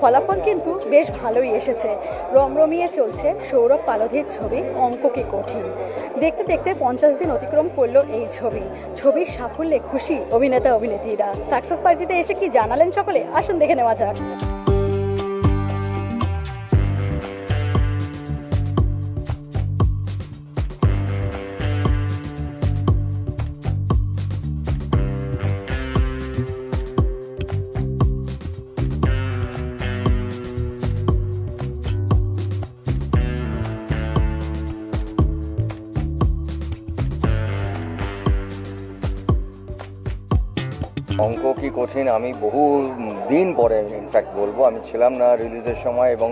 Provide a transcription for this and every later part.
ফলাফল কিন্তু বেশ ভালোই এসেছে। রমরমিয়ে চলছে সৌরভ পালোধির ছবি অঙ্ক কি কঠিন। দেখতে দেখতে 50 দিন অতিক্রম করলো এই ছবির সাফল্যে খুশি অভিনেতা অভিনেত্রীরা। সাকসেস পার্টিতে এসে কি জানালেন সকলে, আসুন দেখে নেওয়া যাক। অঙ্ক কি কঠিন আমি বহু দিন পরে ইনফ্যাক্ট বলবো, আমি ছিলাম না রিলিজের সময়, এবং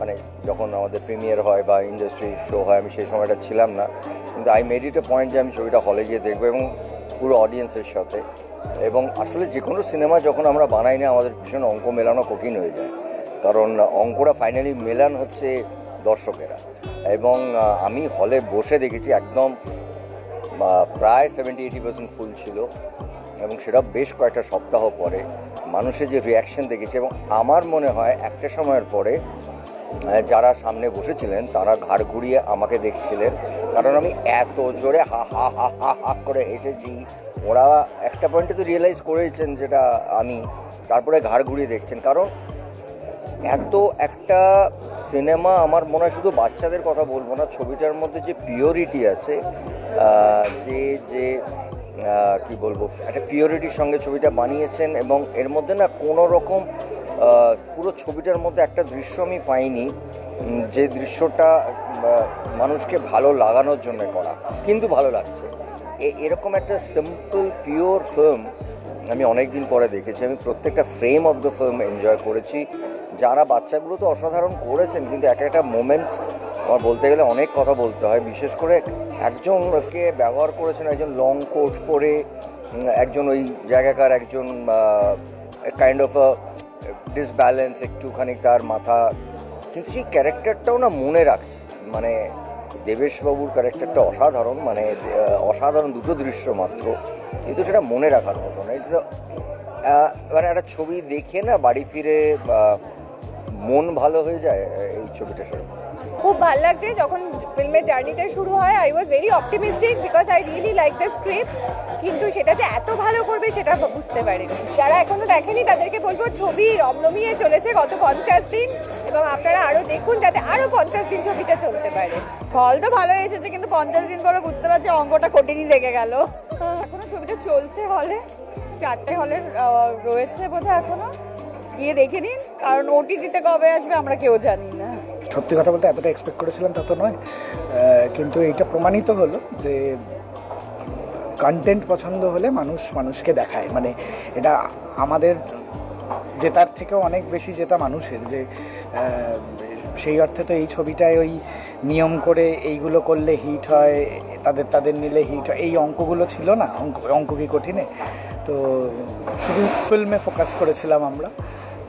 মানে যখন আমাদের প্রিমিয়ার হয় বা ইন্ডাস্ট্রি শো হয় আমি সেই সময়টা ছিলাম না, কিন্তু I made it A point যে আমি ছবিটা হলে গিয়ে দেখবো এবং পুরো অডিয়েন্সের সাথে। এবং আসলে যে কোনো সিনেমা যখন আমরা বানাই না আমাদের ভীষণ অঙ্ক মেলানো কঠিন হয়ে যায়, কারণ অঙ্কটা ফাইনালি মেলান হচ্ছে দর্শকেরা। এবং আমি হলে বসে দেখেছি একদম প্রায় 70-80% ফুল ছিল, এবং সেটা বেশ কয়েকটা সপ্তাহ পরে মানুষের যে রিয়াকশন দেখেছে। এবং আমার মনে হয় একটা সময়ের পরে যারা সামনে বসেছিলেন তারা ঘাড় ঘুরিয়ে আমাকে দেখছিলেন, কারণ আমি এত জোরে হা হা হা হা হা করে হেসেছি। ওরা একটা পয়েন্টে তো রিয়েলাইজ করেছেন যেটা আমি, তারপরে ঘাড় ঘুরিয়ে দেখছেন। কারণ এত একটা সিনেমা, আমার মনে হয় শুধু বাচ্চাদের কথা বলবো না, ছবিটার মধ্যে যে পিওরিটি আছে, যে কি বলবো, একটা পিওরিটির সঙ্গে ছবিটা বানিয়েছেন। এবং এর মধ্যে না কোনো রকম পুরো ছবিটার মধ্যে একটা দৃশ্য আমি পাইনি যে দৃশ্যটা মানুষকে ভালো লাগানোর জন্য করা, কিন্তু ভালো লাগছে। এরকম একটা সিম্পল পিওর ফিল্ম আমি অনেক দিন পরে দেখেছি। আমি প্রত্যেকটা frame of the film enjoy করেছি। যারা বাচ্চাগুলো তো অসাধারণ করেছেন, কিন্তু এক একটা মোমেন্ট আমার বলতে গেলে অনেক কথা বলতে হয়। বিশেষ করে একজনকে ব্যবহার করেছেন, একজন লং কোট পরে, একজন ওই জায়গাকার একজন কাইন্ড অফ ডিসব্যালেন্স একটুখানি তার মাথা, কিন্তু সেই ক্যারেক্টারটাও না মনে রাখছে। মানে দেবেশবাবুর ক্যারেক্টারটা অসাধারণ, মানে অসাধারণ দুটো দৃশ্য মাত্র, কিন্তু সেটা মনে রাখার মতো না। মানে একটা ছবি দেখে না বাড়ি ফিরে মন ভালো হয়ে যায় এই ছবিটা। সেরকম খুব ভালো লাগছে। যখন ফিল্মের জার্নিতে শুরু হয় I was very optimistic because I really like the script, কিন্তু সেটা যে এত ভালো করবে সেটা বুঝতে পারিনি। যারা এখনো দেখেনি তাদেরকে বলবো ছবি রমরমিয়ে চলেছে গত 50 দিন, এবং আপনারা আরও দেখুন যাতে আরও 50 দিন ছবিটা চলতে পারে। ফল তো ভালো এসেছে, কিন্তু 50 দিন পরে বুঝতে পারছি অঙ্কটা কঠিনই লেগে গেল। এখনো ছবিটা চলছে হলে, 4টে হলে রয়েছে বোধহয় এখনো, গিয়ে দেখে নিন, কারণ ওটিটিতে কবে আসবে আমরা কেউ জানি না। সত্যি কথা বলতে এতটা এক্সপেক্ট করেছিলাম তা তো নয়, কিন্তু এইটা প্রমাণিত হলো যে কন্টেন্ট পছন্দ হলে মানুষকে দেখায়। মানে এটা আমাদের জেতার থেকেও অনেক বেশি জেতা মানুষের, যে সেই অর্থে তো এই ছবিটায় ওই নিয়ম করে এইগুলো করলে হিট হয়, তাদের নিলে হিট হয়, এই অঙ্কগুলো ছিল না। অঙ্ক কি কঠিনে তো শুধু ফিল্মে ফোকাস করেছিলাম আমরা,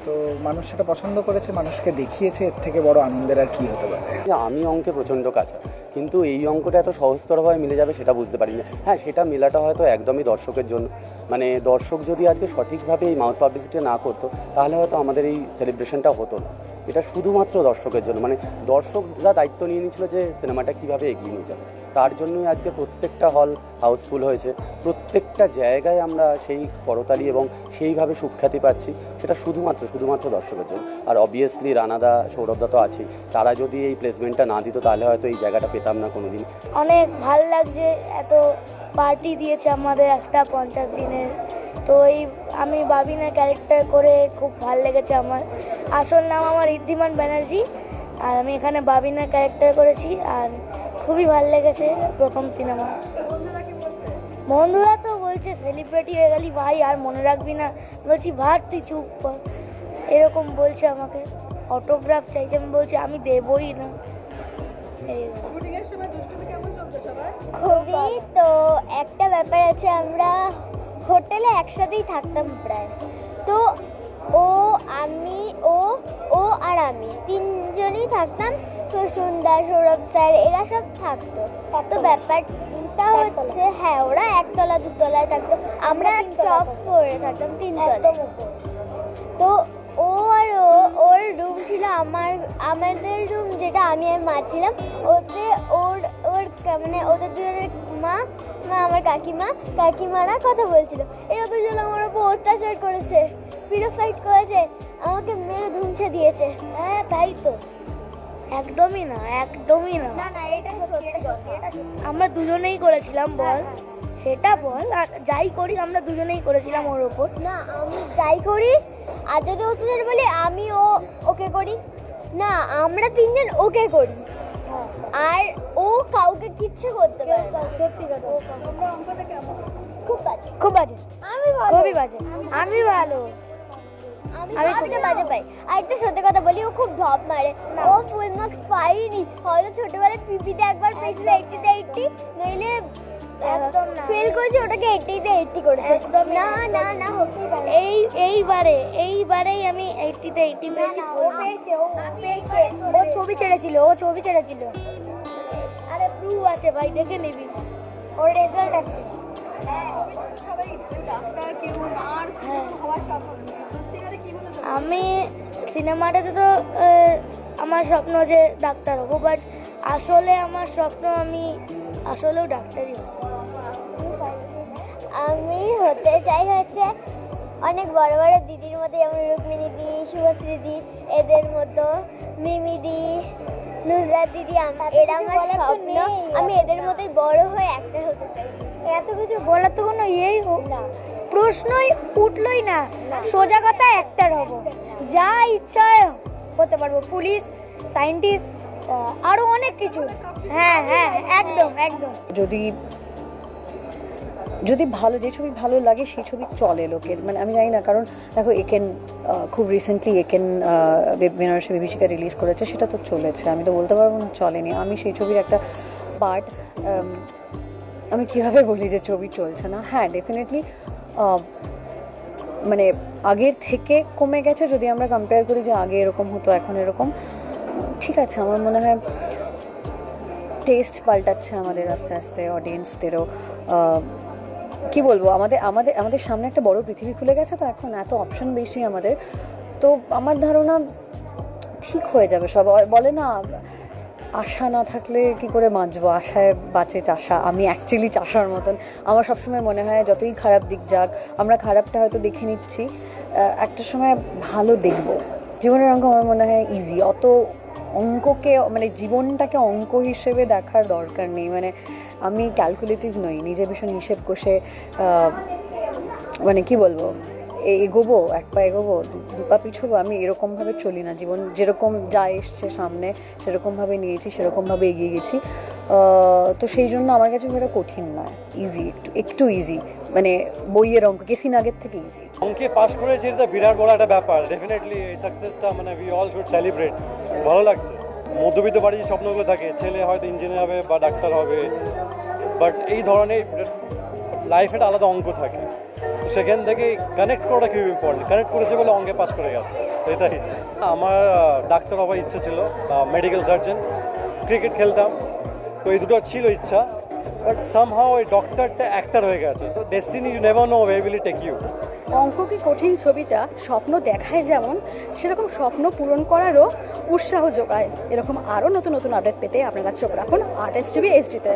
তো মানুষ সেটা পছন্দ করেছে, মানুষকে দেখিয়েছে। এর থেকে বড় আনন্দের আর কী হতে পারে। আমি অঙ্কে প্রচণ্ড কাঁচা, কিন্তু এই অঙ্কটা এত সহজতরভাবে মিলে যাবে সেটা বুঝতে পারি না। হ্যাঁ, সেটা মেলাটা হয়তো একদমই দর্শকের জন্য, মানে দর্শক যদি আজকে সঠিকভাবে এই মাউথ পাবলিসিটি না করতো তাহলে হয়তো আমাদের এই সেলিব্রেশনটা হতো না। এটা শুধুমাত্র দর্শকের জন্য, মানে দর্শকরা দায়িত্ব নিয়ে নিয়েছিল যে সিনেমাটা কীভাবে এগিয়ে নিয়ে যাবে। তার জন্যই আজকে প্রত্যেকটা হল হাউসফুল হয়েছে, প্রত্যেকটা জায়গায় আমরা সেই করতালি এবং সেইভাবে সুখ্যাতি পাচ্ছি, সেটা শুধুমাত্র দর্শকের জন্য। আর অবভিয়াসলি রানাদা, সৌরভদা তো আছেই, তারা যদি এই প্লেসমেন্টটা না দিত তাহলে হয়তো এই জায়গাটা পেতাম না কোনো দিন। অনেক ভাল লাগছে, এত পার্টি দিয়েছে আমাদের একটা 50 দিনের। তো এই আমি বাবিনা ক্যারেক্টার করে খুব ভাল লেগেছে। আমার আসল নাম আমার ঋদ্ধিমান ব্যানার্জি, আর আমি এখানে বাবিনা ক্যারেক্টার করেছি, আর খুবই ভাল লেগেছে প্রথম সিনেমা। বন্ধুরা তো বলছে সেলিব্রিটি হয়ে গেলি ভাই, আর মনে রাখবি না। বলছি ভাট তুই চুপ কর, এরকম বলছে আমাকে। অটোগ্রাফ চাইছে, আমি বলছি আমি দেবই না। খুবই তো একটা ব্যাপার আছে, আমরা হোটেলে একসাথেই থাকতাম প্রায়। তো ও আর আমি তিনজনই থাকতাম। সুন্দর, সৌরভ স্যার এরা সব থাকতো। তো ব্যাপারটা হচ্ছে, হ্যাঁ ওরা একতলা দুতলায় থাকতো, আমরা টপ ফ্লোরে থাকতাম 3 তলায়। তো ও আর ও ওর রুম ছিল আমাদের রুম, যেটা আমি আর মা ছিলাম। ওতে মানে ওদের দুজনের মা আমার কাকিমারা কথা বলছিল। এরা দুজন আমার উপর অত্যাচার করেছে, পিলো ফাইট করেছে, আমাকে মেরে ধুমছে দিয়েছে। হ্যাঁ তাই তো, একদমই না। না এটা সত্যি, এটা সত্যি। আমরা দুজনেই করেছিলাম, বল সেটা বল। আর যাই করি আমরা দুজনেই করেছিলাম ওর ওপর। না আমি যাই করি, আর যদি অত্যাচার বলি আমি ওকে করি না, আমরা তিনজন ওকে করি, আর ও কাউকে কিচ্ছু করতে পারে না। সত্যি কথা। খুব বাজে। আমি ভালো, খুবই বাজে। আমি ভালো। আমি সত্যি বাজে পাই। আর একটা সত্যি কথা বলি, ও খুব ঢপ মারে। ও ফুল মার্কস পাইনি, হয়তো ছোটবেলায় পিপিতে একবার পেয়েছিল 80-তে 80, নইলে একদম না। ফেল করেছে, ওটাকে 80-তে 80 করেছে। একদম না না না হতেই পারে না। এইবারেই আমি 80-তে 80 পেয়েছি। ও পেয়েছে, ও পেয়েছে। ও ছবি ছেড়েছিল। আরে প্রুফ আছে ভাই, দেখে নিবি, ওর রেজাল্ট আছে। আমি সিনেমাটাতে তো আমার স্বপ্ন যে ডাক্তার হবো, বাট আসলে আমার স্বপ্ন আমি আসলেও ডাক্তারই হব। আমি হতে চাই হচ্ছে অনেক বড় বড় দিদির মতো, যেমন রুক্মিণী দি, শুভশ্রী দি, এদের মতো, মিমি দি, নুসরাত দিদি। এরা আমার স্বপ্ন, আমি এদের মতোই বড় হয়ে অ্যাক্টর হতে চাই। এত কিছু বলার তো কোনো ইয়েই হোক না, প্রশ্নই উঠলই না। সোজা কথা অ্যাক্টর হব, যা ইচ্ছা হয় হতে পারবো, পুলিশ, সায়েন্টিস্ট, আরো অনেক কিছু। হ্যাঁ একদম। যদি ভালো, যে ছবি ভালো লাগে সেই ছবি চলে লোকের, মানে আমি জানি না, কারণ দেখো একেন খুব রিসেন্টলি বেনারসি বিভীষিকা রিলিজ করেছে, সেটা তো চলেছে, আমি তো বলতে পারবো না চলেনি। আমি সেই ছবির একটা পার্ট। আমি কিভাবে বলি যে ছবি চলছে না? হ্যাঁ ডেফিনেটলি মানে আগের থেকে কমে গেছে, যদি আমরা কম্পেয়ার করি যে আগে এরকম হতো এখন এরকম। ঠিক আছে, আমার মনে হয় টেস্ট পাল্টাচ্ছে আমাদের আস্তে আস্তে, অডিয়েন্সদেরও। কি বলবো, আমাদের সামনে একটা বড় পৃথিবী খুলে গেছে, তো এখন এত অপশন বেশি আমাদের। তো আমার ধারণা ঠিক হয়ে যাবে সব। বলে না, আশা না থাকলে কি করে বাঁচবো, আশায় বাঁচে চাষা। আমি অ্যাকচুয়ালি চাষার মতন। আমার সবসময় মনে হয় যতই খারাপ দিক যাক, আমরা খারাপটা হয়তো দেখে নিচ্ছি, একটা সময় ভালো দেখব। জীবনের অঙ্ক আমার মনে হয় ইজি, অত অঙ্ককে মানে জীবনটাকে অঙ্ক হিসেবে দেখার দরকার নেই। মানে আমি ক্যালকুলেটিভ নই, নিজে ভীষণ হিসেব কষে মানে কি বলবো, এগোবো, এক পা এগোবো, দু পা পিছবো, আমি এরকমভাবে চলি না। জীবন যেরকম যা এসছে সামনে সেরকমভাবে নিয়েছি, সেরকমভাবে এগিয়ে গেছি। তো সেই জন্য আমার কাছে এটা কঠিন নয়, ইজি, একটু ইজি, মানে বইয়ের অঙ্ক কেসি নাগের থেকে ইজি। অঙ্কে পাস করেছে, এটা বিরাট বড় একটা ব্যাপার। ডেফিনেটলি এই সাকসেসটা মানে উই অল শুড সেলিব্রেট। ভালো লাগছে। মধ্যবিত্ত বাড়ির যে স্বপ্নগুলো থাকে, ছেলে হয়তো ইঞ্জিনিয়ার হবে বা ডাক্তার হবে, বাট এই ধরনের লাইফে একটা আলাদা অঙ্ক থাকে, সেখান থেকে কানেক্ট করাটা খুব ইম্পর্টেন্ট। কানেক্ট করেছে বলে অঙ্কে পাস করে গেছে, এটাই। আমার ডাক্তার হওয়ার ইচ্ছা ছিল, মেডিকেল সার্জন, ক্রিকেট খেলতাম, তো এই দুটো ছিল ইচ্ছা, বাট সামহাও ওই ডক্টরটা অ্যাক্টর হয়ে গেছে। So destiny, you never know way will it take you. অঙ্ক কি কঠিন ছবিটা স্বপ্ন দেখায় যেমন, সেরকম স্বপ্ন পূরণ করারও উৎসাহ যোগায়। এরকম আরও নতুন নতুন আপডেট পেতে আপনারা চোখ রাখুন আর্টিস্ট টিভি HD-তে।